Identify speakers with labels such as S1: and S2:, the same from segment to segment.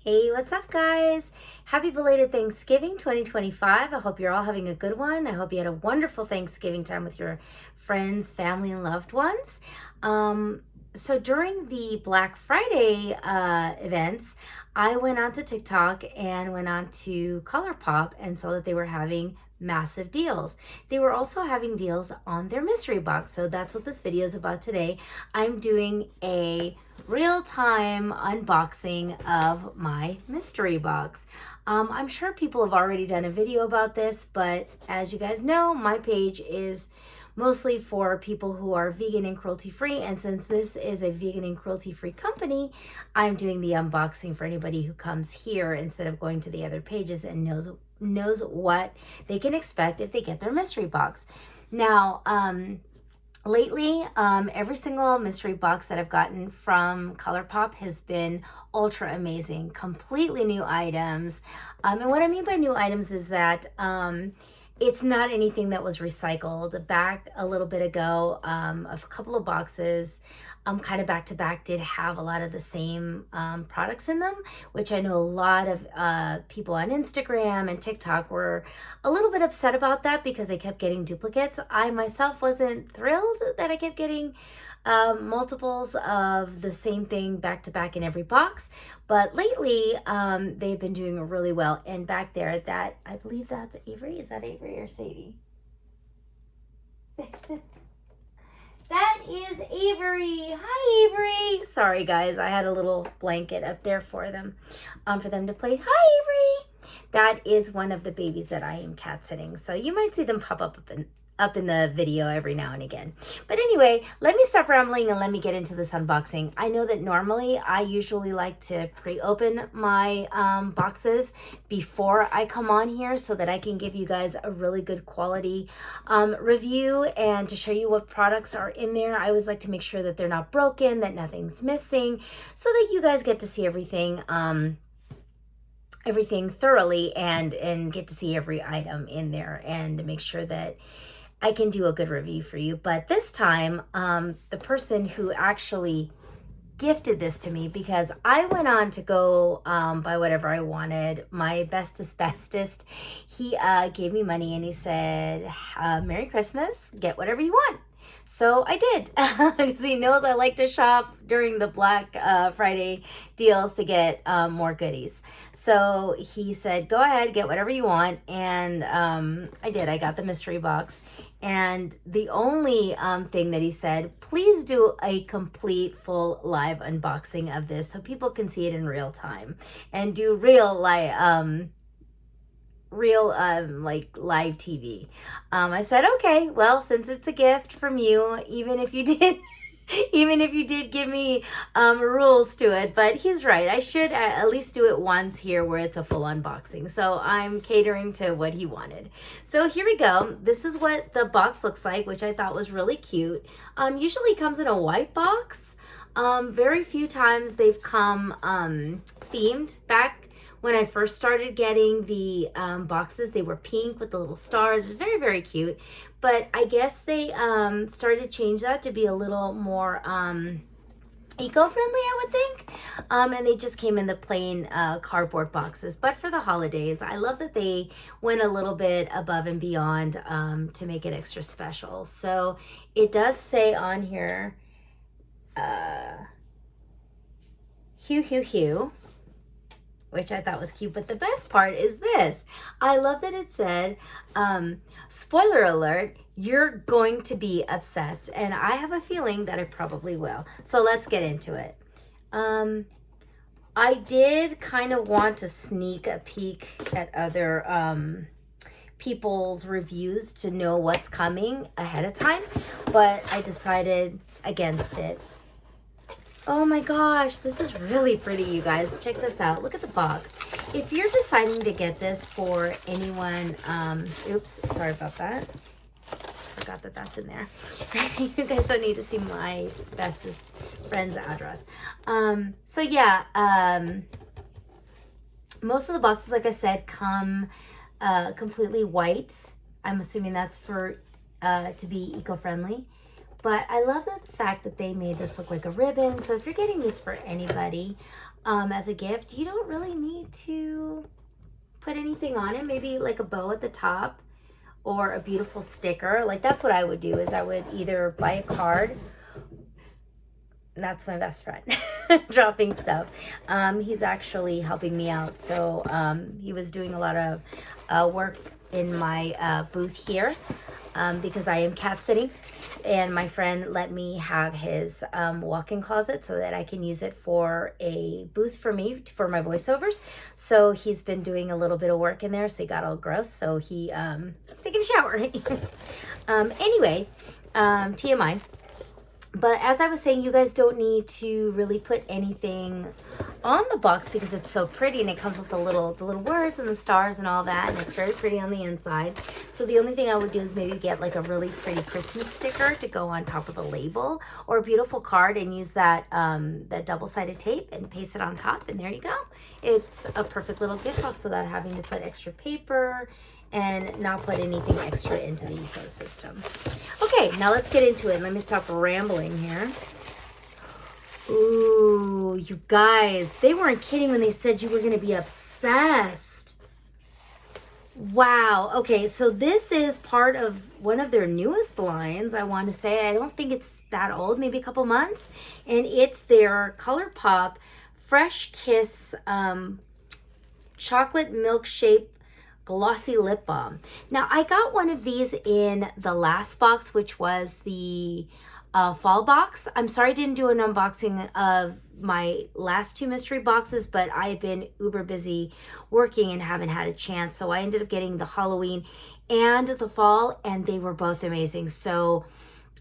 S1: Hey, what's up, guys? Happy belated Thanksgiving 2025. I hope you're all having a good one. I hope you had a wonderful Thanksgiving time with your friends, family, and loved ones. So during the Black Friday events, I went onto TikTok and went on to Colourpop and saw that they were having massive deals. They were also having deals on their mystery box. So that's what this video is about today. I'm doing a real-time unboxing of my mystery box. I'm sure people have already done a video about this, but as you guys know, my page is mostly for people who are vegan and cruelty-free, and since this is a vegan and cruelty-free company, I'm doing the unboxing for anybody who comes here instead of going to the other pages and knows what they can expect if they get their mystery box. Now, lately, every single mystery box that I've gotten from Colourpop has been ultra amazing, completely new items. And what I mean by new items is that it's not anything that was recycled. Back a little bit ago, a couple of boxes, kind of back to back, did have a lot of the same products in them, which I know a lot of people on Instagram and TikTok were a little bit upset about that because they kept getting duplicates. I myself wasn't thrilled that I kept getting multiples of the same thing back to back in every box, but lately they've been doing really well. And back there, that I believe that's Avery. Is that Avery or Sadie? That is Avery. Hi, Avery. Sorry, guys. I had a little blanket up there for them to play. Hi, Avery. That is one of the babies that I am cat sitting. So you might see them pop up in the video every now and again. But anyway, let me stop rambling and let me get into this unboxing. I know that normally I usually like to pre-open my boxes before I come on here so that I can give you guys a really good quality review and to show you what products are in there. I always like to make sure that they're not broken, that nothing's missing, so that you guys get to see everything thoroughly and get to see every item in there and to make sure that I can do a good review for you. But this time, the person who actually gifted this to me, because I went on to go buy whatever I wanted, my bestest, he gave me money and he said, Merry Christmas, get whatever you want. So I did, because he knows I like to shop during the Black Friday deals to get more goodies. So he said, go ahead, get whatever you want. And I did. I got the mystery box. And the only thing that he said, please do a complete full live unboxing of this so people can see it in real time and do real like live TV. I said, okay, well, since it's a gift from you, even if you did give me rules to it, but he's right. I should at least do it once here where it's a full unboxing. So I'm catering to what he wanted. So here we go. This is what the box looks like, which I thought was really cute. Usually comes in a white box. Very few times they've come themed. Back when I first started getting the boxes, they were pink with the little stars. It was very, very cute. But I guess they started to change that to be a little more eco-friendly, I would think. And they just came in the plain cardboard boxes. But for the holidays, I love that they went a little bit above and beyond to make it extra special. So it does say on here, Hugh, Hugh, Hugh, which I thought was cute. But the best part is this. I love that it said, spoiler alert, you're going to be obsessed. And I have a feeling that I probably will. So let's get into it. I did kind of want to sneak a peek at other people's reviews to know what's coming ahead of time, but I decided against it. Oh my gosh, this is really pretty, you guys. Check this out. Look at the box. If you're deciding to get this for anyone, oops, sorry about that. Forgot that that's in there. You guys don't need to see my bestest friend's address. So yeah, most of the boxes, like I said, come completely white. I'm assuming that's for to be eco-friendly. But I love the fact that they made this look like a ribbon. So if you're getting this for anybody, as a gift, you don't really need to put anything on it. Maybe like a bow at the top or a beautiful sticker. Like that's what I would do, is I would either buy a card. That's my best friend dropping stuff. He's actually helping me out. So he was doing a lot of work in my booth here because I am cat sitting. And my friend let me have his walk-in closet so that I can use it for a booth for me, for my voiceovers. So he's been doing a little bit of work in there. So he got all gross. So he's taking a shower. Anyway, TMI. But as I was saying, you guys don't need to really put anything on the box because it's so pretty, and it comes with the little words and the stars and all that, and it's very pretty on the inside. So the only thing I would do is maybe get like a really pretty Christmas sticker to go on top of the label, or a beautiful card, and use that that double-sided tape and paste it on top, and there you go. It's a perfect little gift box without having to put extra paper and not put anything extra into the ecosystem. Okay, now let's get into it. Let me stop rambling here. Ooh, you guys, they weren't kidding when they said you were going to be obsessed. Wow. Okay, so this is part of one of their newest lines, I want to say. I don't think it's that old, maybe a couple months. And it's their Colourpop Fresh Kiss chocolate milkshake glossy lip balm. Now, I got one of these in the last box, which was the fall box. I'm sorry I didn't do an unboxing of my last two mystery boxes, but I've been uber busy working and haven't had a chance. So I ended up getting the Halloween and the fall, and they were both amazing. So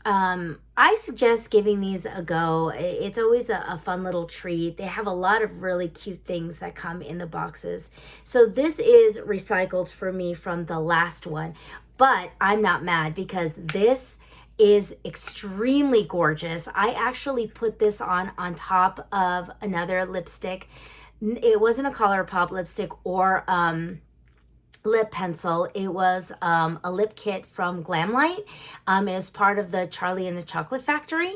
S1: I suggest giving these a go. It's always a fun little treat. They have a lot of really cute things that come in the boxes. So this is recycled for me from the last one, but I'm not mad because this is extremely gorgeous. I actually put this on top of another lipstick. It wasn't a Colourpop lipstick or lip pencil. It was a lip kit from Glamlight. It was part of the Charlie and the Chocolate Factory,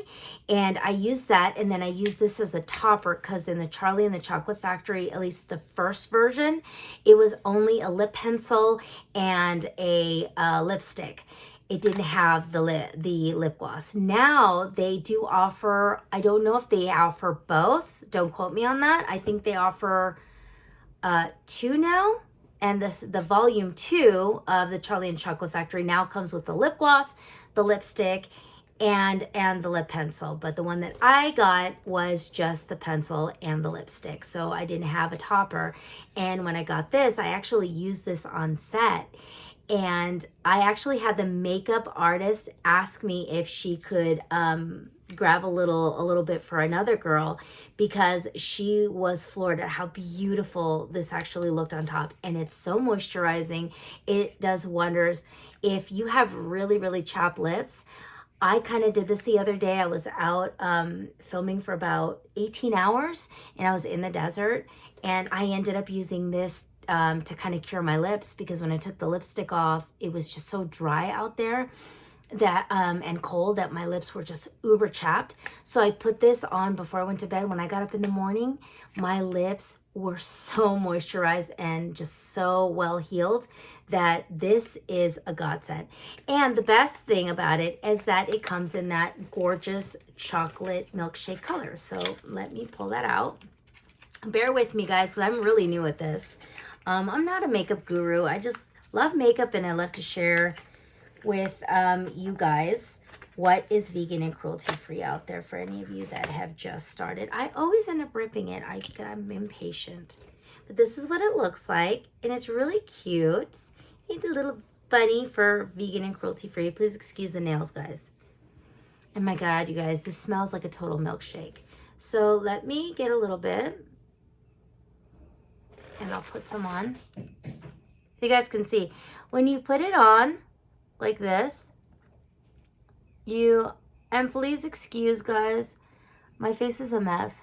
S1: and I used that, and then I used this as a topper because in the Charlie and the Chocolate Factory, at least the first version, it was only a lip pencil and a lipstick. It didn't have the lip gloss. Now they do offer, I don't know if they offer both, don't quote me on that. I think they offer two now. And the volume 2 of the Charlie and Chocolate Factory now comes with the lip gloss, the lipstick, and the lip pencil. But the one that I got was just the pencil and the lipstick. So I didn't have a topper. And when I got this, I actually used this on set. And I actually had the makeup artist ask me if she could grab a little bit for another girl, because she was floored at how beautiful this actually looked on top. And it's so moisturizing. It does wonders. If you have really, really chapped lips, I kind of did this the other day. I was out filming for about 18 hours and I was in the desert, and I ended up using this to kind of cure my lips, because when I took the lipstick off, it was just so dry out there that and cold that my lips were just uber chapped. So I put this on before I went to bed. When I got up in the morning, my lips were so moisturized and just so well healed that this is a godsend. And the best thing about it is that it comes in that gorgeous chocolate milkshake color. So let me pull that out. Bear with me, guys, because I'm really new at this. I'm not a makeup guru. I just love makeup, and I love to share with you guys what is vegan and cruelty free out there for any of you that have just started. I always end up ripping it. I'm impatient. But this is what it looks like, and it's really cute. It's a little bunny for vegan and cruelty free. Please excuse the nails, guys. And my God, you guys, this smells like a total milkshake. So let me get a little bit, and I'll put some on. You guys can see, when you put it on like this, and please excuse, guys, my face is a mess.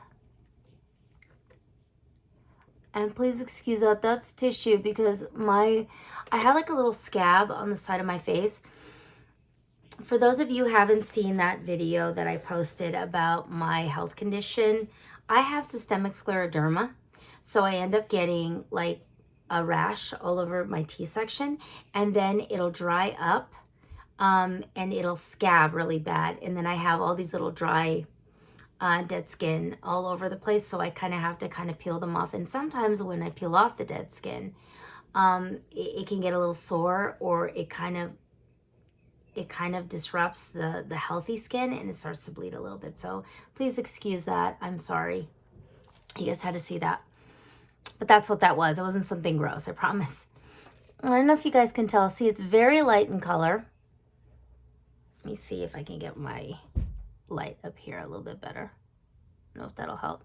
S1: And please excuse that's tissue, because I had like a little scab on the side of my face. For those of you who haven't seen that video that I posted about my health condition, I have systemic scleroderma, so I end up getting like a rash all over my T-section, and then it'll dry up, and it'll scab really bad. And then I have all these little dry dead skin all over the place, so I kind of have to kind of peel them off. And sometimes when I peel off the dead skin, it can get a little sore, or it kind of disrupts the healthy skin, and it starts to bleed a little bit. So please excuse that. I'm sorry. You guys had to see that. But that's what that was. It wasn't something gross, I promise. I don't know if you guys can tell. See, it's very light in color. Let me see if I can get my light up here a little bit better. I don't know if that'll help.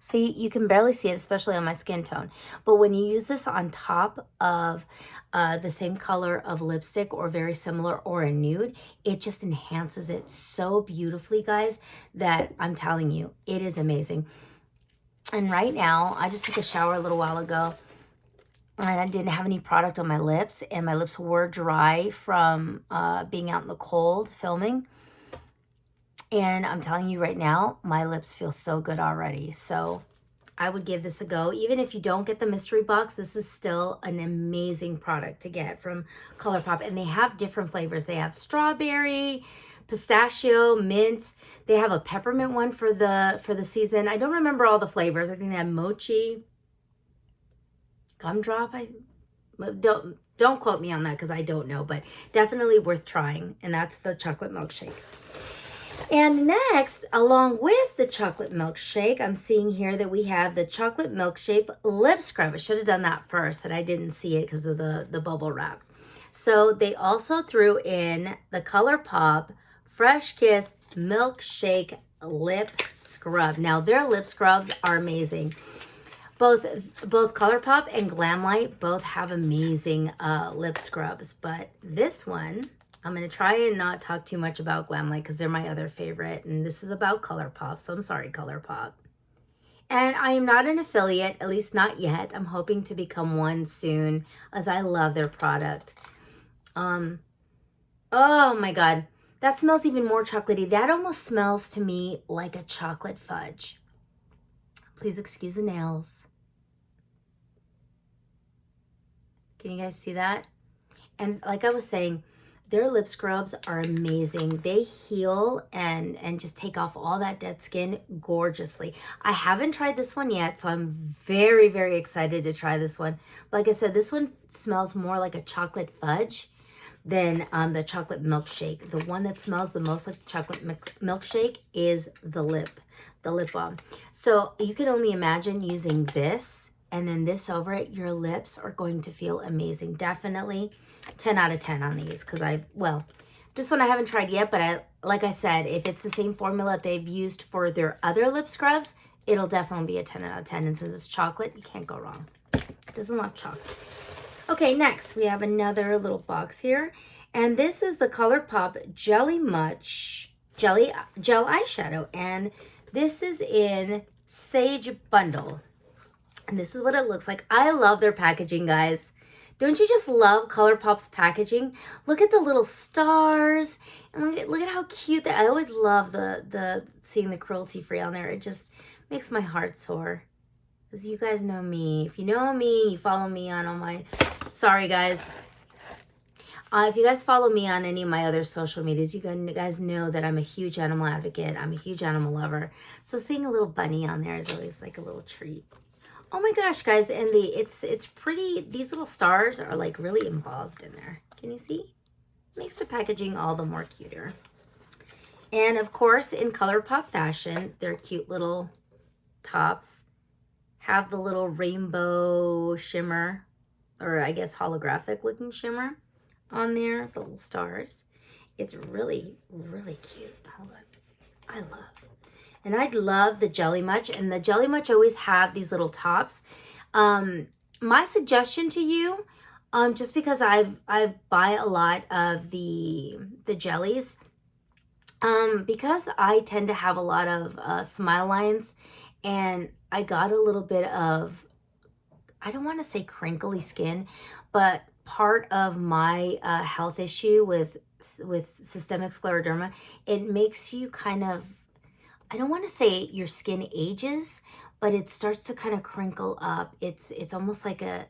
S1: See, you can barely see it, especially on my skin tone. But when you use this on top of the same color of lipstick, or very similar, or a nude, it just enhances it so beautifully, guys, that I'm telling you, it is amazing. And right now, I just took a shower a little while ago, and I didn't have any product on my lips, and my lips were dry from being out in the cold filming. And I'm telling you right now, my lips feel so good already. So I would give this a go. Even if you don't get the mystery box, this is still an amazing product to get from Colourpop. And they have different flavors. They have strawberry, pistachio, mint. They have a peppermint one for the season. I don't remember all the flavors. I think they have mochi, gumdrop. Don't quote me on that because I don't know, but definitely worth trying. And that's the chocolate milkshake. And next, along with the chocolate milkshake, I'm seeing here that we have the chocolate milkshake lip scrub. I should have done that first, and I didn't see it because of the bubble wrap. So they also threw in the Colourpop Fresh Kiss Milkshake Lip Scrub. Now, their lip scrubs are amazing. Both Colourpop and Glamlight both have amazing lip scrubs, but this one, I'm going to try and not talk too much about Glamlight because they're my other favorite, and this is about Colourpop, so I'm sorry, Colourpop. And I am not an affiliate, at least not yet. I'm hoping to become one soon, as I love their product. Oh my God, that smells even more chocolatey. That almost smells to me like a chocolate fudge. Please excuse the nails. Can you guys see that? And like I was saying, their lip scrubs are amazing. They heal and just take off all that dead skin gorgeously. I haven't tried this one yet, so I'm very, very excited to try this one. Like I said, this one smells more like a chocolate fudge than the chocolate milkshake. The one that smells the most like chocolate milkshake is the lip balm. So you can only imagine using this and then this over it. Your lips are going to feel amazing. Definitely 10 out of 10 on these, because this one I haven't tried yet, but like I said, if it's the same formula they've used for their other lip scrubs, it'll definitely be a 10 out of 10. And since it's chocolate, you can't go wrong. It doesn't love chocolate. Okay, next we have another little box here, and this is the Colourpop Gel Eyeshadow, and this is in Sage Bundle. And this is what it looks like. I love their packaging, guys. Don't you just love Colourpop's packaging? Look at the little stars, and look at how cute that. I always love the seeing the cruelty free on there. It just makes my heart soar. As you guys know me, if you know me, you follow me on all my. Sorry, guys. If you guys follow me on any of my other social medias, you guys know that I'm a huge animal advocate. I'm a huge animal lover. So seeing a little bunny on there is always like a little treat. Oh my gosh, guys, and it's pretty. These little stars are like really embossed in there. Can you see? Makes the packaging all the more cuter. And of course, in Colourpop fashion, their cute little tops have the little rainbow shimmer, or I guess holographic looking shimmer on there, the little stars. It's really, really cute. Hold on. I love. And I love the Jelly Much, and the Jelly Much always have these little tops. My suggestion to you, just because I buy a lot of the jellies, because I tend to have a lot of smile lines, and I got a little bit of, I don't want to say crinkly skin, but part of my health issue with systemic scleroderma, it makes you kind of, I don't want to say your skin ages, but it starts to kind of crinkle up. It's almost like a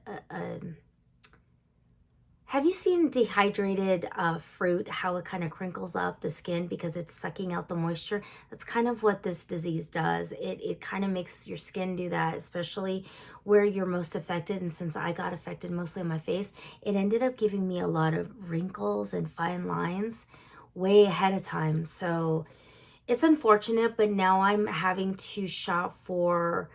S1: have you seen dehydrated fruit, how it kind of crinkles up the skin because it's sucking out the moisture? That's kind of what this disease does. It kind of makes your skin do that, especially where you're most affected. And since I got affected mostly on my face, it ended up giving me a lot of wrinkles and fine lines way ahead of time. So it's unfortunate, but now I'm having to shop for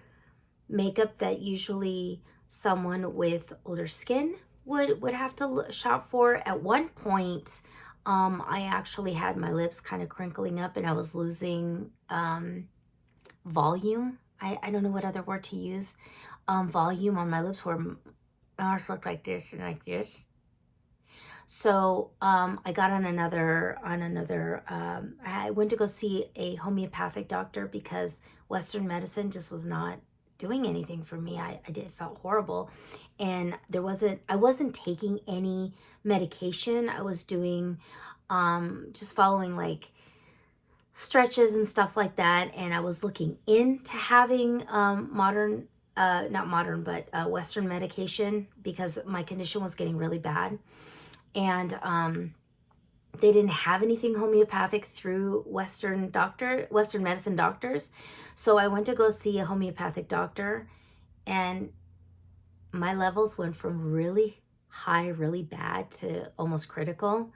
S1: makeup that usually someone with older skin would have to shop for. At one point, I actually had my lips kind of crinkling up and I was losing volume. I don't know what other word to use. Volume on my lips where ours looked like this and like this. So I got on another, I went to go see a homeopathic doctor because Western medicine just was not doing anything for me. I felt horrible. And I wasn't taking any medication. I was doing, just following like stretches and stuff like that. And I was looking into having Western medication because my condition was getting really bad. And they didn't have anything homeopathic through Western medicine doctors. So I went to go see a homeopathic doctor, and my levels went from really high, really bad to almost critical,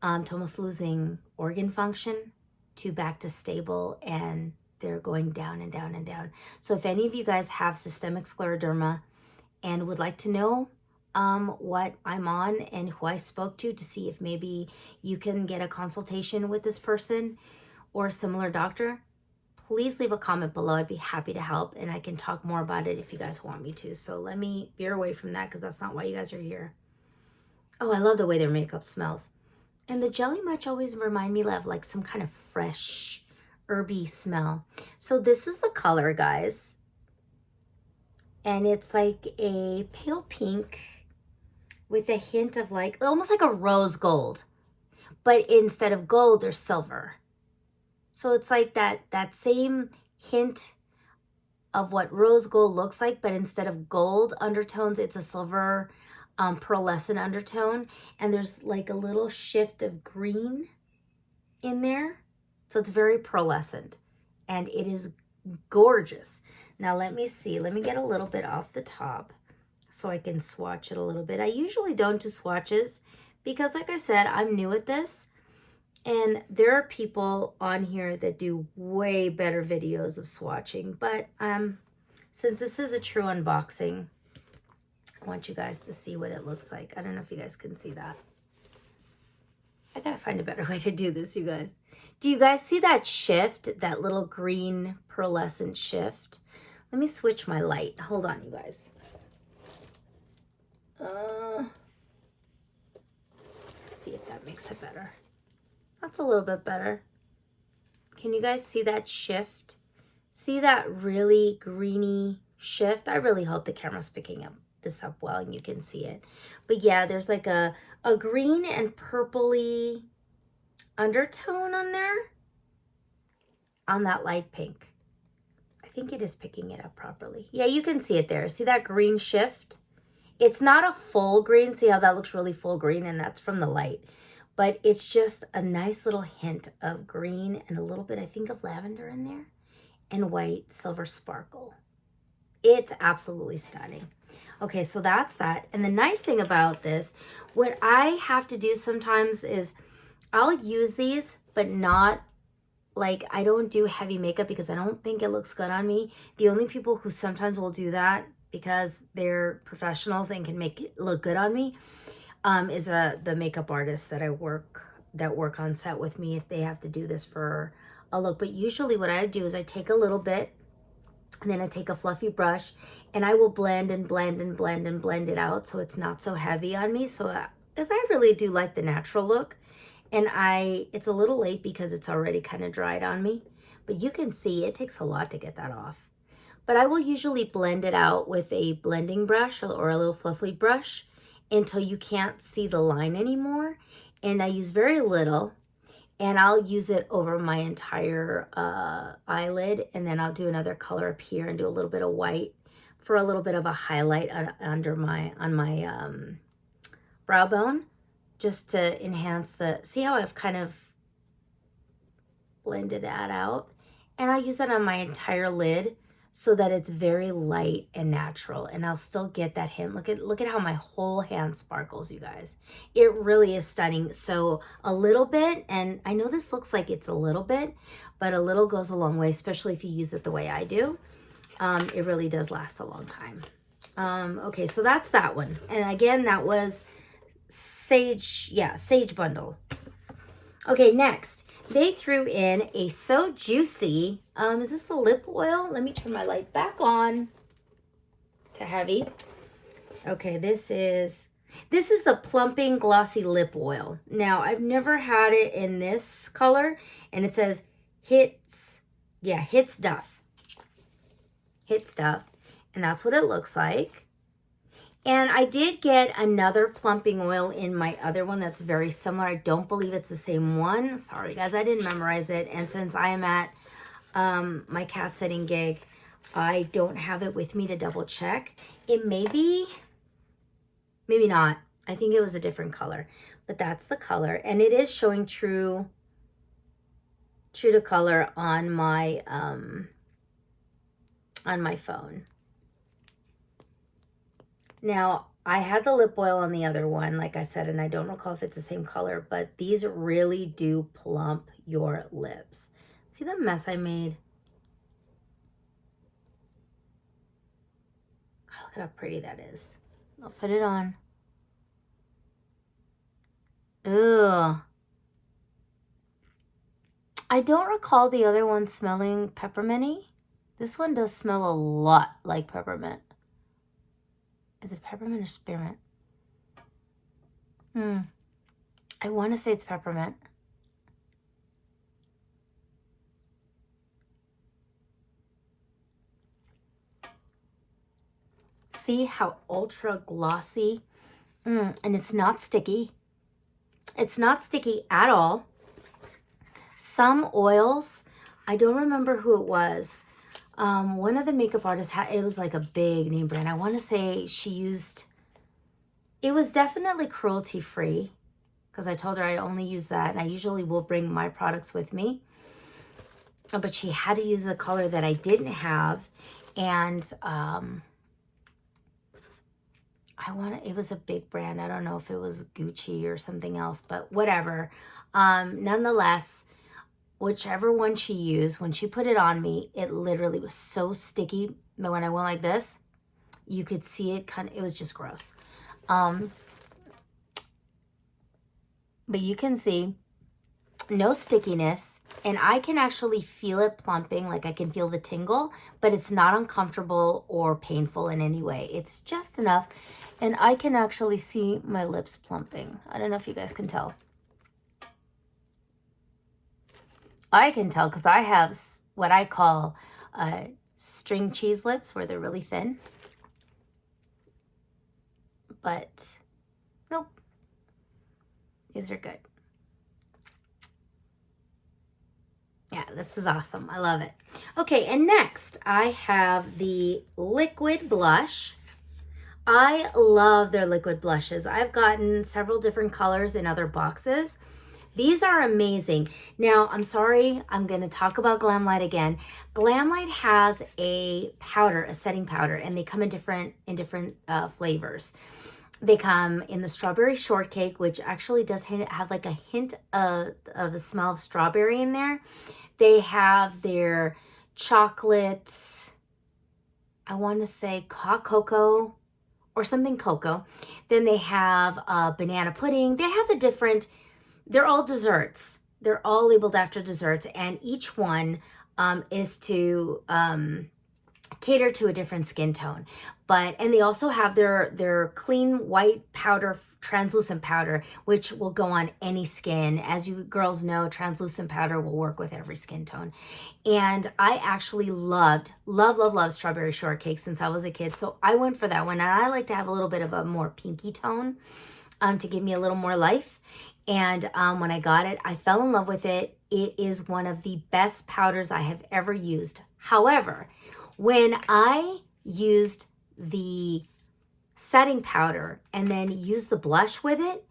S1: to almost losing organ function, to back to stable, and they're going down and down and down. So if any of you guys have systemic scleroderma and would like to know what I'm on and who I spoke to see if maybe you can get a consultation with this person or a similar doctor, please leave a comment below. I'd be happy to help, and I can talk more about it if you guys want me to. So let me veer away from that because that's not why you guys are here. Oh, I love the way their makeup smells. And the Jelly Much always remind me of like some kind of fresh, herby smell. So this is the color, guys. And it's like a pale pink with a hint of like, almost like a rose gold. But instead of gold, there's silver. So it's like that same hint of what rose gold looks like, but instead of gold undertones, it's a silver pearlescent undertone. And there's like a little shift of green in there. So it's very pearlescent. And it is gorgeous. Now let me see. Let me get a little bit off the top so I can swatch it a little bit. I usually don't do swatches because, like I said, I'm new at this. And there are people on here that do way better videos of swatching. But since this is a true unboxing, I want you guys to see what it looks like. I don't know if you guys can see that. I gotta find a better way to do this, you guys. Do you guys see that shift? That little green pearlescent shift? Let me switch my light. Hold on, you guys. Let's see if that makes it better. That's a little bit better. Can you guys see that shift? See that really greeny shift? I really hope the camera's picking this up well and you can see it. But yeah, there's like a green and purpley undertone on there on that light pink. I think it is picking it up properly. Yeah, you can see it there. See that green shift? It's not a full green. See how that looks really full green, and that's from the light. But it's just a nice little hint of green and a little bit, I think, of lavender in there and white silver sparkle. It's absolutely stunning. Okay, so that's that. And the nice thing about this, what I have to do sometimes is I'll use these, but not like, I don't do heavy makeup because I don't think it looks good on me. The only people who sometimes will do that because they're professionals and can make it look good on me is the makeup artists that work on set with me if they have to do this for a look. But usually what I do is I take a little bit and then I take a fluffy brush and I will blend and blend and blend and blend it out so it's not so heavy on me. So as I really do like the natural look, and it's a little late because it's already kind of dried on me, but you can see it takes a lot to get that off. But I will usually blend it out with a blending brush or a little fluffy brush until you can't see the line anymore. And I use very little. and I'll use it over my entire eyelid, and then I'll do another color up here and do a little bit of white for a little bit of a highlight on my brow bone, just to enhance the, see how I've kind of blended that out? And I use that on my entire lid so that it's very light and natural, and I'll still get that hint. Look at how my whole hand sparkles, you guys. It really is stunning. So a little bit, and I know this looks like it's a little bit, but a little goes a long way, especially if you use it the way I do. It really does last a long time. Okay, so that's that one. And again, that was Sage Bundle. Okay, next. They threw in a So Juicy, is this the lip oil? Let me turn my light back on to heavy. Okay, this is the Plumping Glossy Lip Oil. Now, I've never had it in this color, and it says Hit Stuff. Hit Stuff, and that's what it looks like. And I did get another plumping oil in my other one that's very similar. I don't believe it's the same one. Sorry, guys, I didn't memorize it. And since I am at my cat sitting gig, I don't have it with me to double check. It may be, maybe not. I think it was a different color, but that's the color. And it is showing true to color on my phone. Now, I had the lip oil on the other one, like I said, and I don't recall if it's the same color, but these really do plump your lips. See the mess I made? Oh, look at how pretty that is. I'll put it on. Ugh. I don't recall the other one smelling pepperminty. This one does smell a lot like peppermint. Is it peppermint or spearmint? I want to say it's peppermint. See how ultra glossy? And it's not sticky. It's not sticky at all. Some oils, I don't remember who it was. One of the makeup artists had, it was like a big name brand. I want to say she used, it was definitely cruelty free, because I told her I only use that, and I usually will bring my products with me. But she had to use a color that I didn't have, and it was a big brand. I don't know if it was Gucci or something else, but whatever. Nonetheless, whichever one she used, when she put it on me, it literally was so sticky. But when I went like this, you could see it it was just gross. But you can see no stickiness, and I can actually feel it plumping, like I can feel the tingle, but it's not uncomfortable or painful in any way. It's just enough, and I can actually see my lips plumping. I don't know if you guys can tell. I can tell because I have what I call string cheese lips, where they're really thin. But nope, these are good. Yeah, this is awesome. I love it. Okay, and next I have the liquid blush. I love their liquid blushes. I've gotten several different colors in other boxes. These are amazing. Now, I'm sorry, I'm going to talk about Glamlight again. Glamlight has a powder, a setting powder, and they come in different flavors. They come in the strawberry shortcake, which actually does have like a hint of a smell of strawberry in there. They have their chocolate, I want to say cocoa or something cocoa. Then they have banana pudding. They have the different, they're all desserts. They're all labeled after desserts, and each one is to cater to a different skin tone. And they also have their clean white powder, translucent powder, which will go on any skin. As you girls know, translucent powder will work with every skin tone. And I actually love strawberry shortcake since I was a kid. So I went for that one. And I like to have a little bit of a more pinky tone to give me a little more life. And when I got it, I fell in love with it. It is one of the best powders I have ever used. However, when I used the setting powder and then used the blush with it,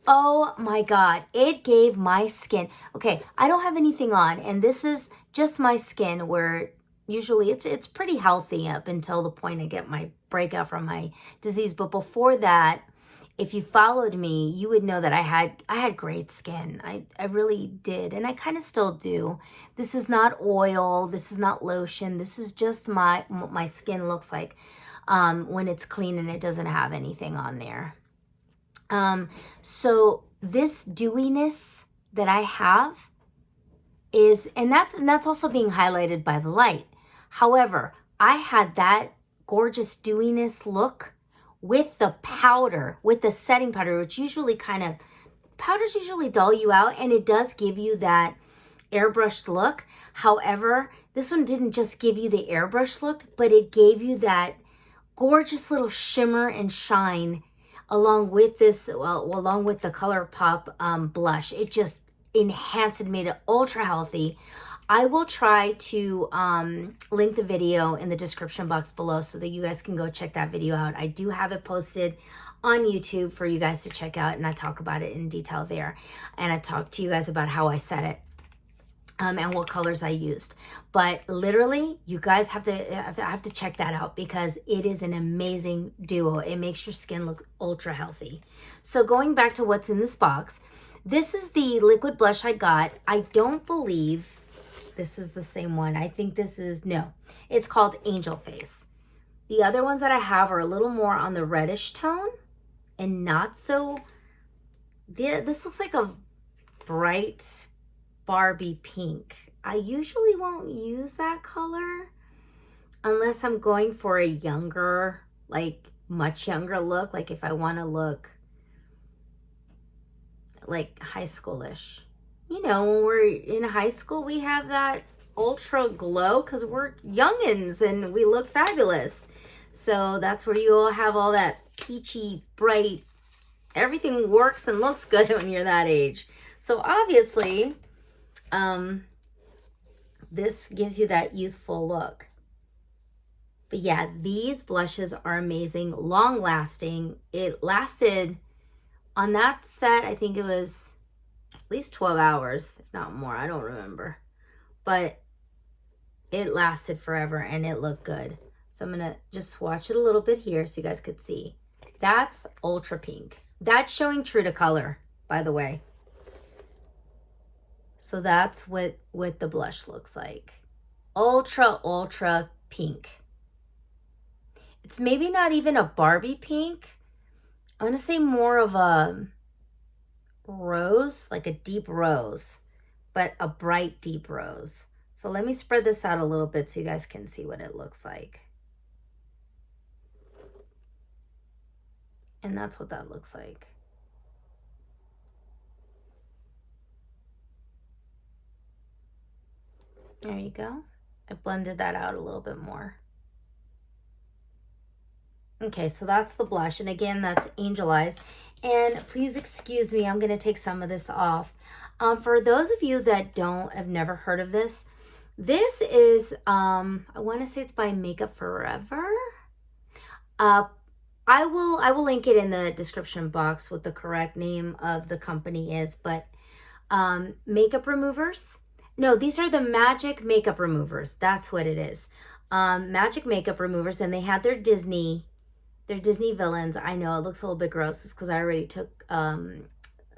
S1: oh my God, it gave my skin. Okay, I don't have anything on, and this is just my skin where usually it's pretty healthy up until the point I get my breakout from my disease. But before that, if you followed me, you would know that I had great skin. I really did, and I kind of still do. This is not oil, this is not lotion. This is just my skin looks like when it's clean and it doesn't have anything on there. So this dewiness that I have is, and that's also being highlighted by the light. However, I had that gorgeous dewiness look with the powder, with the setting powder, which usually powders usually dull you out, and it does give you that airbrushed look. However, this one didn't just give you the airbrushed look, but it gave you that gorgeous little shimmer and shine along with this, along with the Colourpop blush. It just enhanced and made it ultra healthy. I will try to link the video in the description box below so that you guys can go check that video out. I do have it posted on YouTube for you guys to check out, and I talk about it in detail there. And I talk to you guys about how I set it and what colors I used. But literally, you guys have to check that out because it is an amazing duo. It makes your skin look ultra healthy. So going back to what's in this box, this is the liquid blush I got. I don't believe this is the same one. I think this is, no, it's called Angel Face. The other ones that I have are a little more on the reddish tone and not so, this looks like a bright Barbie pink. I usually won't use that color unless I'm going for a younger, like much younger look. Like if I want to look like high schoolish. You know, when we're in high school, we have that ultra glow because we're youngins and we look fabulous. So that's where you all have all that peachy, bright, everything works and looks good when you're that age. So obviously, this gives you that youthful look. But yeah, these blushes are amazing, long lasting. It lasted on that set, I think it was at least 12 hours, if not more. I don't remember. But it lasted forever and it looked good. So I'm going to just swatch it a little bit here so you guys could see. That's ultra pink. That's showing true to color, by the way. So that's what the blush looks like. Ultra, ultra pink. It's maybe not even a Barbie pink. I'm going to say more of a rose, like a deep rose, but a bright deep rose. So let me spread this out a little bit so you guys can see what it looks like. And that's what that looks like. There you go. I blended that out a little bit more. Okay, so that's the blush. And again, that's Angel Eyes. And please excuse me, I'm going to take some of this off. For those of you that have never heard of this, this is, I want to say it's by Makeup Forever. I will link it in the description box what the correct name of the company is, but makeup removers. No, these are the Magic Makeup Removers. That's what it is. Magic Makeup Removers, and they had their Disney villains. I know it looks a little bit gross because I already took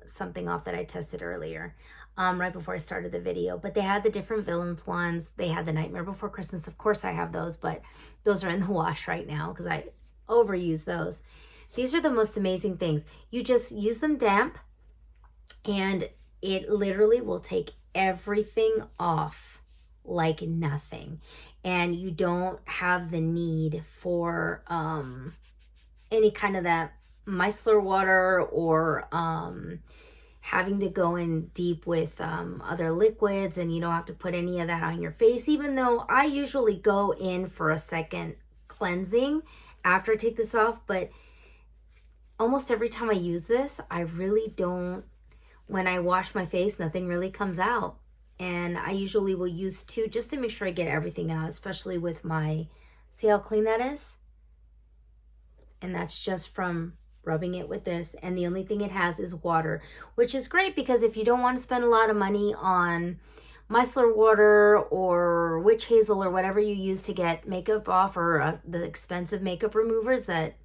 S1: something off that I tested earlier right before I started the video. But they had the different villains ones. They had the Nightmare Before Christmas. Of course I have those, but those are in the wash right now because I overuse those. These are the most amazing things. You just use them damp and it literally will take everything off like nothing. And you don't have the need for any kind of that micellar water or having to go in deep with other liquids, and you don't have to put any of that on your face, even though I usually go in for a second cleansing after I take this off. But almost every time I use this, I really don't when I wash my face, nothing really comes out. And I usually will use 2 just to make sure I get everything out, especially with my, see how clean that is? And that's just from rubbing it with this. And the only thing it has is water, which is great because if you don't want to spend a lot of money on micellar water or witch hazel or whatever you use to get makeup off, or the expensive makeup removers that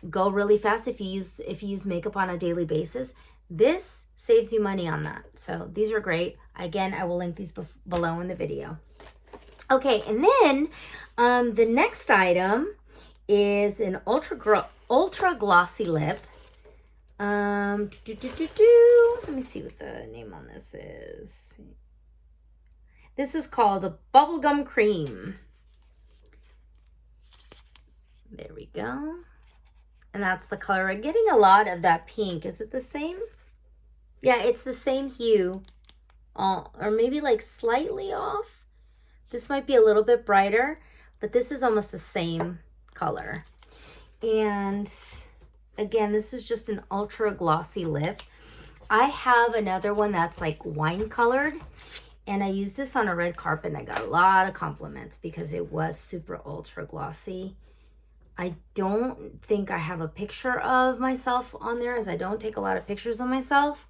S1: go really fast if you use makeup on a daily basis, this saves you money on that. So these are great. Again, I will link these below in the video. Okay, and then the next item is an ultra glossy lip. Let me see what the name on this is. This is called a bubblegum cream. There we go. And that's the color. I'm getting a lot of that pink. Is it the same? Yeah, it's the same hue. Or maybe like slightly off. This might be a little bit brighter, but this is almost the same color. And again, this is just an ultra glossy lip. I have another one that's like wine colored, and I used this on a red carpet and I got a lot of compliments because it was super ultra glossy. I don't think I have a picture of myself on there, as I don't take a lot of pictures of myself.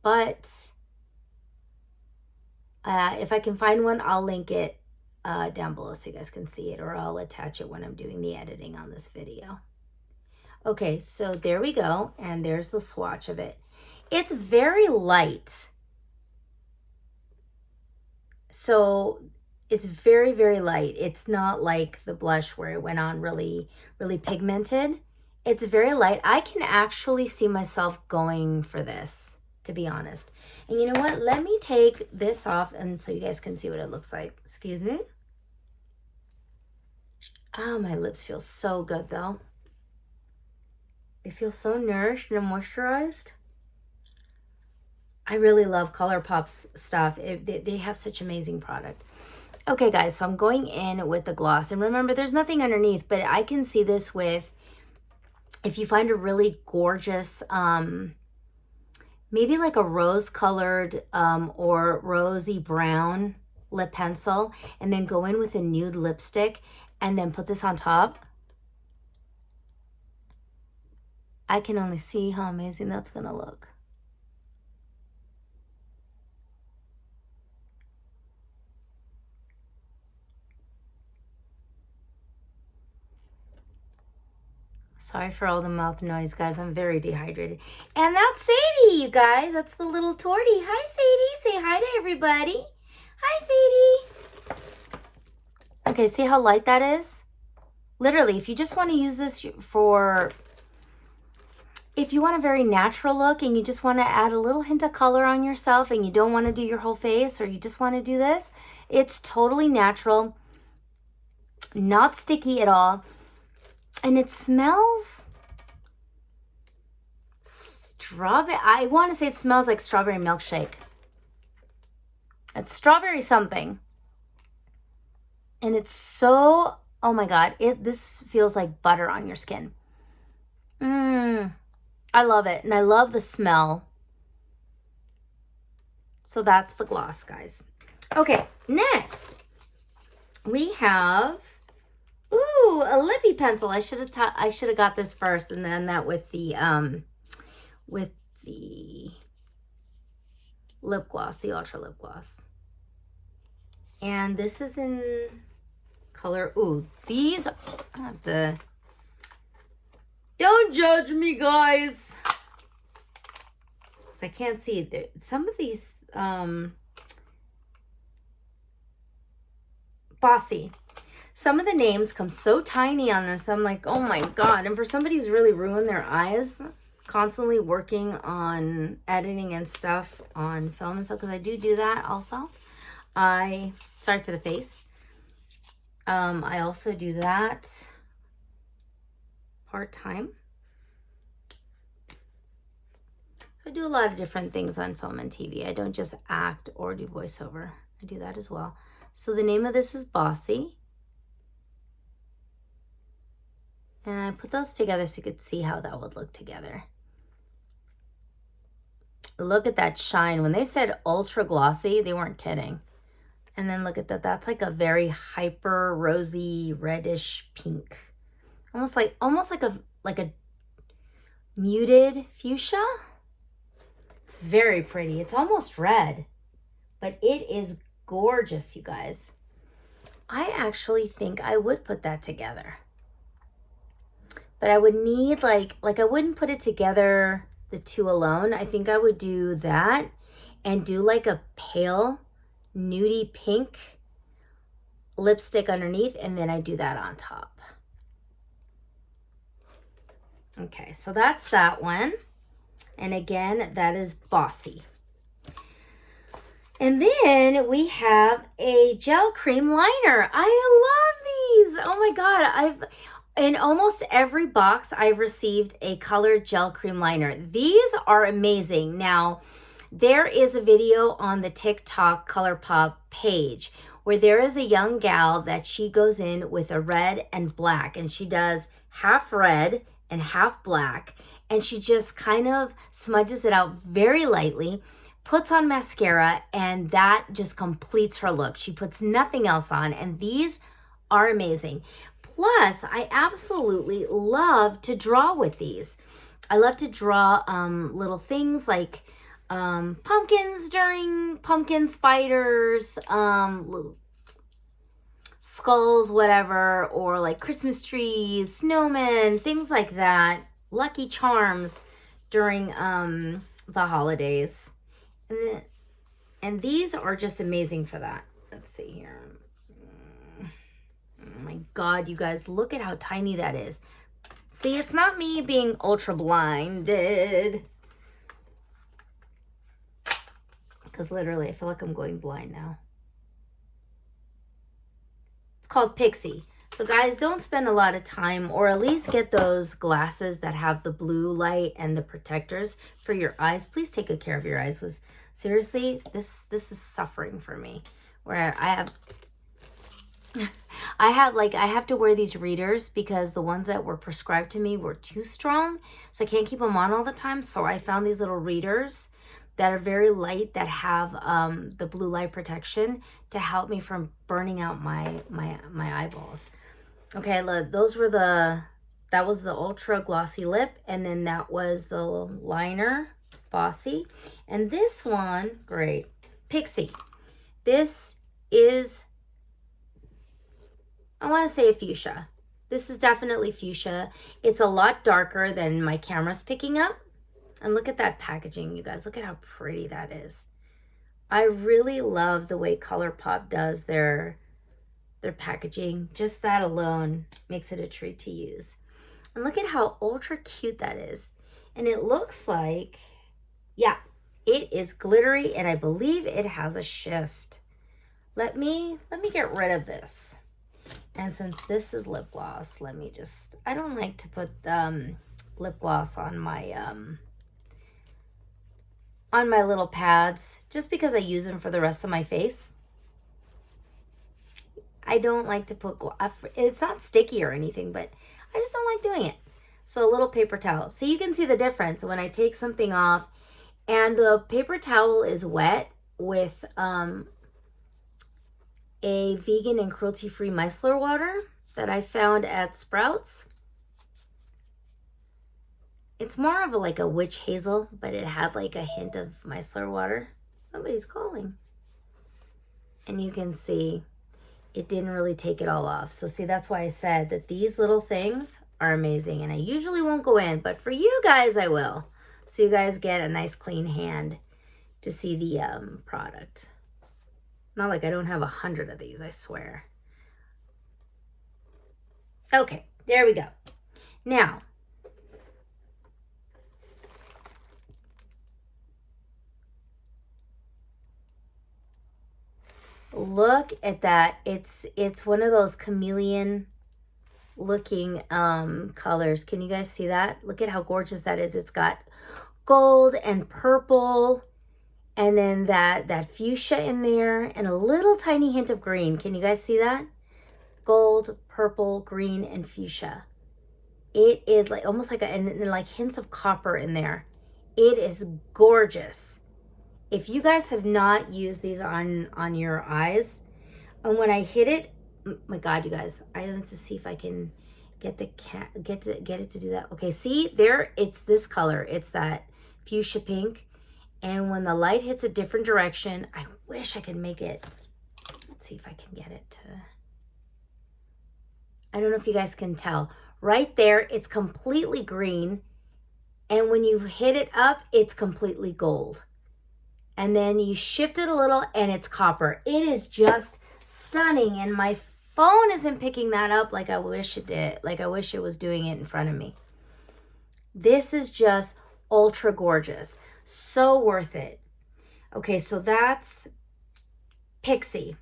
S1: But if I can find one, I'll link it down below so you guys can see it, or I'll attach it when I'm doing the editing on this video. Okay, so there we go, and there's the swatch of it. It's very light. So it's very, very light. It's not like the blush where it went on really, really pigmented. It's very light. I can actually see myself going for this, to be honest. And you know what? Let me take this off and so you guys can see what it looks like. Excuse me. Oh, my lips feel so good though. They feel so nourished and moisturized. I really love Colourpop's stuff. They have such amazing product. Okay, guys, so I'm going in with the gloss. And remember, there's nothing underneath, but I can see this with, if you find a really gorgeous, maybe like a rose-colored or rosy brown lip pencil, and then go in with a nude lipstick, and then put this on top. I can only see how amazing that's going to look. Sorry for all the mouth noise, guys. I'm very dehydrated. And that's Sadie, you guys. That's the little tortie. Hi, Sadie. Say hi to everybody. Hi, Sadie. Okay, see how light that is? Literally, if you just want to use this for, if you want a very natural look and you just want to add a little hint of color on yourself and you don't want to do your whole face, or you just want to do this, it's totally natural, not sticky at all. And it smells strawberry. I want to say it smells like strawberry milkshake. It's strawberry something. And it's so, oh my God, this feels like butter on your skin. I love it. And I love the smell. So that's the gloss, guys. Okay, next we have, ooh, a lippy pencil. I should have got this first and then that with the lip gloss, the ultra lip gloss. And this is in color, ooh, these, I have to, don't judge me, guys. 'Cause I can't see it. Some of these, Bossy. Some of the names come so tiny on this. I'm like, oh my God. And for somebody who's really ruined their eyes, constantly working on editing and stuff on film and stuff, because I do that also. Sorry for the face. I also do that part-time. So I do a lot of different things on film and TV. I don't just act or do voiceover. I do that as well. So the name of this is Bossy. And I put those together so you could see how that would look together. Look at that shine. When they said ultra glossy, they weren't kidding. And then look at that. That's like a very hyper rosy reddish pink. Almost like a muted fuchsia. It's very pretty. It's almost red, but it is gorgeous, you guys. I actually think I would put that together. But I would need like I wouldn't put it together the two alone. I think I would do that and do like a pale nudie pink lipstick underneath, and then I do that on top. Okay, so that's that one. And again, that is Bossy. And then we have a gel cream liner. I love these. Oh my God. In almost every box, I've received a colored gel cream liner. These are amazing. Now, there is a video on the TikTok Colourpop page where there is a young gal that she goes in with a red and black, and she does half red and half black, and she just kind of smudges it out very lightly, puts on mascara, and that just completes her look. She puts nothing else on, and these are amazing. Plus, I absolutely love to draw with these. I love to draw little things like pumpkins during pumpkin spiders, skulls, whatever, or like Christmas trees, snowmen, things like that. Lucky Charms during the holidays. And these are just amazing for that. Let's see here. Oh my God, you guys, look at how tiny that is. See, it's not me being ultra blinded. Because literally, I feel like I'm going blind now. It's called Pixie. So guys, don't spend a lot of time, or at least get those glasses that have the blue light and the protectors for your eyes. Please take good care of your eyes, because seriously, this is suffering for me. Where I have to wear these readers because the ones that were prescribed to me were too strong, so I can't keep them on all the time. So I found these little readers that are very light, that have the blue light protection to help me from burning out my eyeballs. Okay, look, that was the ultra glossy lip, and then that was the liner, Bossy. And this one, great, Pixie. This is, I want to say, a fuchsia. This is definitely fuchsia. It's a lot darker than my camera's picking up. And look at that packaging, you guys. Look at how pretty that is. I really love the way Colourpop does their packaging. Just that alone makes it a treat to use. And look at how ultra cute that is. And it looks like, yeah, it is glittery, and I believe it has a shift. Let me get rid of this. And since this is lip gloss, I don't like to put lip gloss on my little pads, just because I use them for the rest of my face. I don't like to put, it's not sticky or anything, but I just don't like doing it. So a little paper towel. So you can see the difference when I take something off and the paper towel is wet with a vegan and cruelty-free micellar water that I found at Sprouts. It's more of like a witch hazel, but it had like a hint of micellar water. Somebody's calling. And you can see it didn't really take it all off. So see, that's why I said that these little things are amazing. And I usually won't go in, but for you guys, I will. So you guys get a nice clean hand to see the product. Not like I don't have 100 of these, I swear. Okay, there we go. Now, look at that. It's one of those chameleon looking colors. Can you guys see that? Look at how gorgeous that is. It's got gold and purple, and then that fuchsia in there, and a little tiny hint of green. Can you guys see that? Gold, purple, green, and fuchsia. It is like almost like and like hints of copper in there. It is gorgeous. If you guys have not used these on your eyes, and when I hit it, my God, you guys, I want to see if I can get it to do that. Okay, see there, it's this color. It's that fuchsia pink. And when the light hits a different direction, I wish I could make it. Let's see if I can get it to. I don't know if you guys can tell. Right there, it's completely green. And when you hit it up, it's completely gold. And then you shift it a little and it's copper. It is just stunning. And my phone isn't picking that up like I wish it did. Like I wish it was doing it in front of me. This is just ultra gorgeous. So worth it. Okay, so that's Pixie.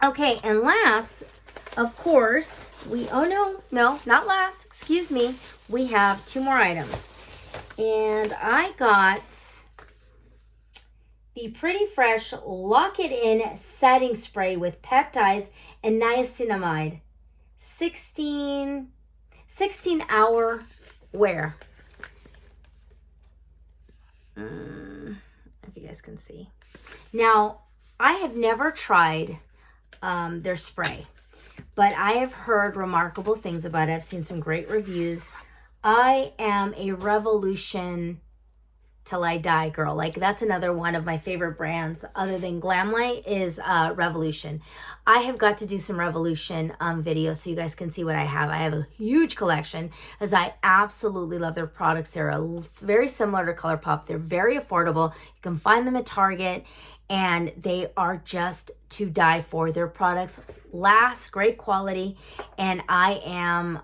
S1: Okay, and last, of course, no, not last, excuse me. We have 2 more items. And I got the Pretty Fresh Lock It In Setting Spray with peptides and niacinamide. 16 hour wear. If you guys can see. Now, I have never tried their spray, but I have heard remarkable things about it. I've seen some great reviews. I am a Revolution till I die girl. Like that's another one of my favorite brands other than Glamlight is Revolution. I have got to do some Revolution videos so you guys can see what I have. I have a huge collection as I absolutely love their products. They're very similar to Colourpop. They're very affordable. You can find them at Target and they are just to die for. Their products last, great quality, and I'm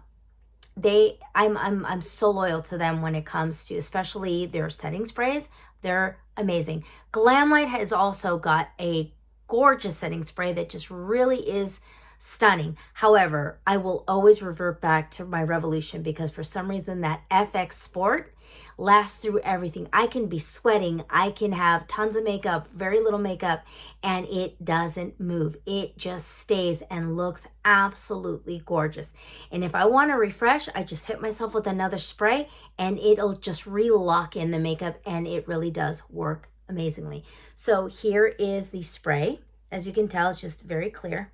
S1: so loyal to them when it comes to especially their setting sprays. They're amazing. Glamlight has also got a gorgeous setting spray that just really is stunning. However, I will always revert back to my Revolution because for some reason that FX Sport lasts through everything. I can be sweating, I can have tons of makeup, very little makeup, and it doesn't move. It just stays and looks absolutely gorgeous. And if I want to refresh, I just hit myself with another spray and it'll just re-lock in the makeup, and it really does work amazingly. So here is the spray. As you can tell, it's just very clear.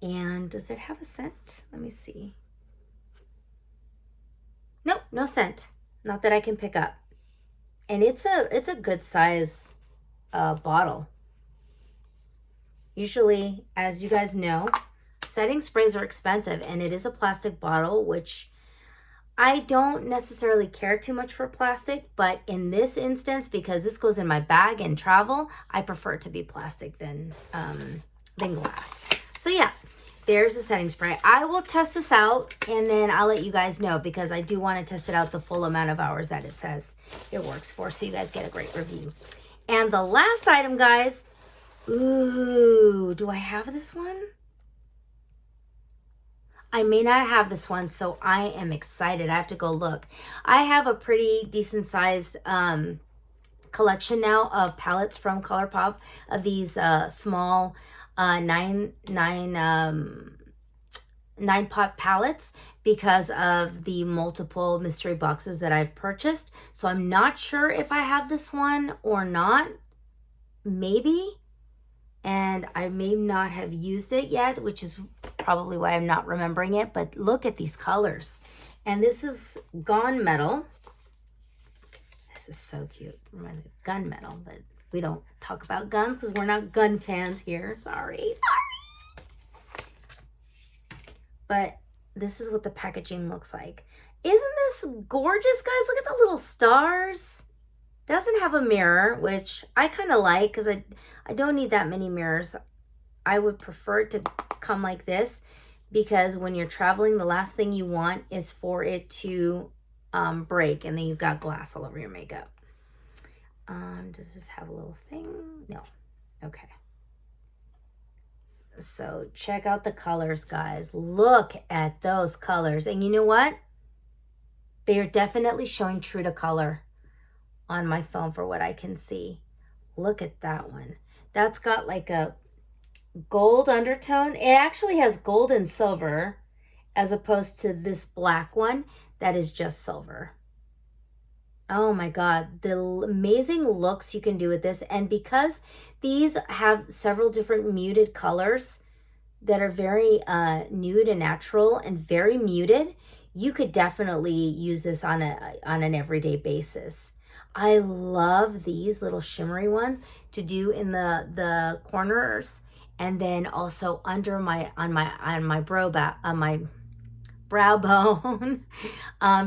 S1: And does it have a scent? Let me see. Nope, no scent. Not that I can pick up. And it's a good size bottle. Usually, as you guys know, setting sprays are expensive, and it is a plastic bottle, which I don't necessarily care too much for plastic, but in this instance, because this goes in my bag and travel, I prefer it to be plastic than glass. So yeah, there's the setting spray. I will test this out and then I'll let you guys know because I do want to test it out the full amount of hours that it says it works for, so you guys get a great review. And the last item, guys, ooh, do I have this one? I may not have this one, so I am excited. I have to go look. I have a pretty decent sized collection now of palettes from Colourpop, of these small 9 pot palettes because of the multiple mystery boxes that I've purchased. So I'm not sure if I have this one or not. Maybe. And I may not have used it yet, which is probably why I'm not remembering it. But look at these colors. And this is gunmetal. This is so cute. Reminds me of gunmetal, but we don't talk about guns because we're not gun fans here. Sorry. But this is what the packaging looks like. Isn't this gorgeous, guys? Look at the little stars. Doesn't have a mirror, which I kind of like because I don't need that many mirrors. I would prefer it to come like this because when you're traveling, the last thing you want is for it to break and then you've got glass all over your makeup. Does this have a little thing? No. Okay. So check out the colors, guys. Look at those colors. And you know what? They are definitely showing true to color on my phone for what I can see. Look at that one. That's got like a gold undertone. It actually has gold and silver as opposed to this black one that is just silver. Oh my God, the amazing looks you can do with this. And because these have several different muted colors that are very nude and natural and very muted, you could definitely use this on an everyday basis. I love these little shimmery ones to do in the corners, and then also under on my brow bone,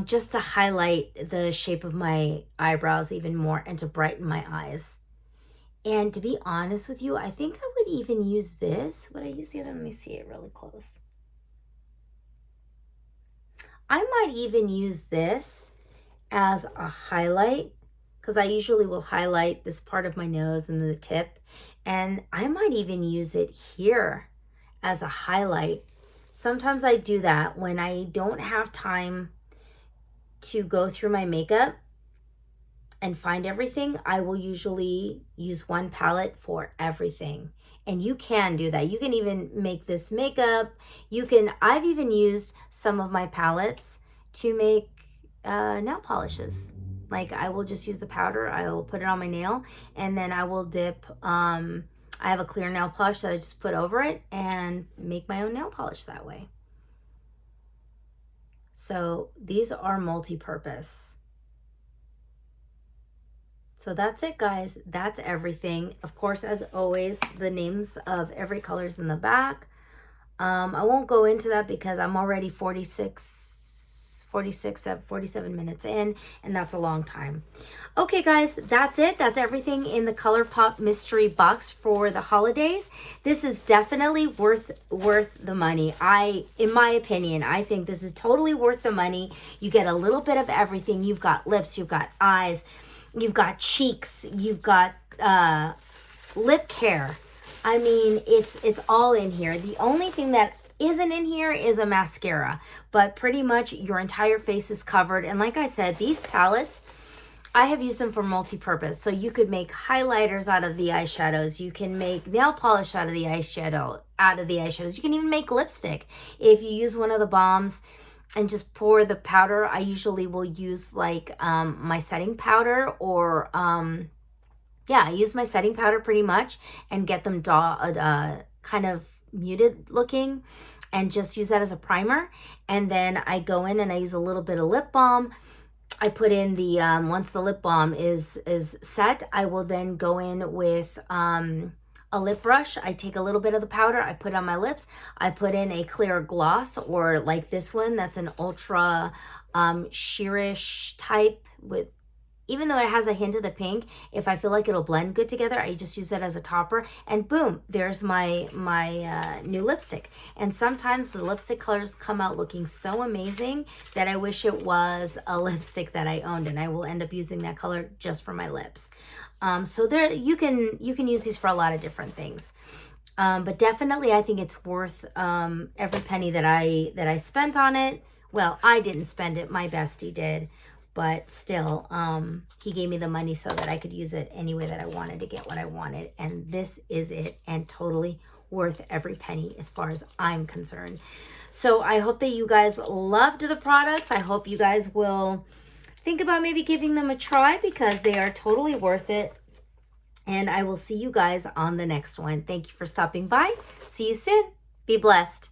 S1: just to highlight the shape of my eyebrows even more and to brighten my eyes. And to be honest with you, I think I would even use this. Would I use the other? Let me see it really close. I might even use this as a highlight, because I usually will highlight this part of my nose and the tip. And I might even use it here as a highlight. Sometimes I do that when I don't have time to go through my makeup and find everything. I will usually use one palette for everything. And you can do that. You can even make this makeup. I've even used some of my palettes to make nail polishes. Like, I will just use the powder, I will put it on my nail, and then I will dip, I have a clear nail polish that I just put over it and make my own nail polish that way. So these are multi-purpose. So that's it, guys. That's everything. Of course, as always, the names of every color is in the back. I won't go into that because I'm already 47 minutes in, and that's a long time. Okay, guys, that's it. That's everything in the Colourpop mystery box for the holidays. This is definitely worth the money. In my opinion, I think this is totally worth the money. You get a little bit of everything. You've got lips, you've got eyes, you've got cheeks, you've got lip care. I mean, it's all in here. The only thing that isn't in here is a mascara, but pretty much your entire face is covered. And like I said, these palettes, I have used them for multi-purpose. So you could make highlighters out of the eyeshadows. You can make nail polish out of the eyeshadows. You can even make lipstick. If you use one of the balms and just pour the powder, I usually will use like my setting powder, or I use my setting powder pretty much and get them kind of muted looking, and just use that as a primer. And then I go in and I use a little bit of lip balm. I put in the once the lip balm is set, I will then go in with a lip brush. I take a little bit of the powder, I put it on my lips. I put in a clear gloss, or like this one, that's an ultra sheerish type, with, even though it has a hint of the pink, if I feel like it'll blend good together, I just use it as a topper, and boom, there's my new lipstick. And sometimes the lipstick colors come out looking so amazing that I wish it was a lipstick that I owned, and I will end up using that color just for my lips. So there, you can use these for a lot of different things. But definitely, I think it's worth every penny that I spent on it. Well, I didn't spend it, my bestie did. But still, he gave me the money so that I could use it any way that I wanted to get what I wanted. And this is it, and totally worth every penny as far as I'm concerned. So I hope that you guys loved the products. I hope you guys will think about maybe giving them a try, because they are totally worth it. And I will see you guys on the next one. Thank you for stopping by. See you soon. Be blessed.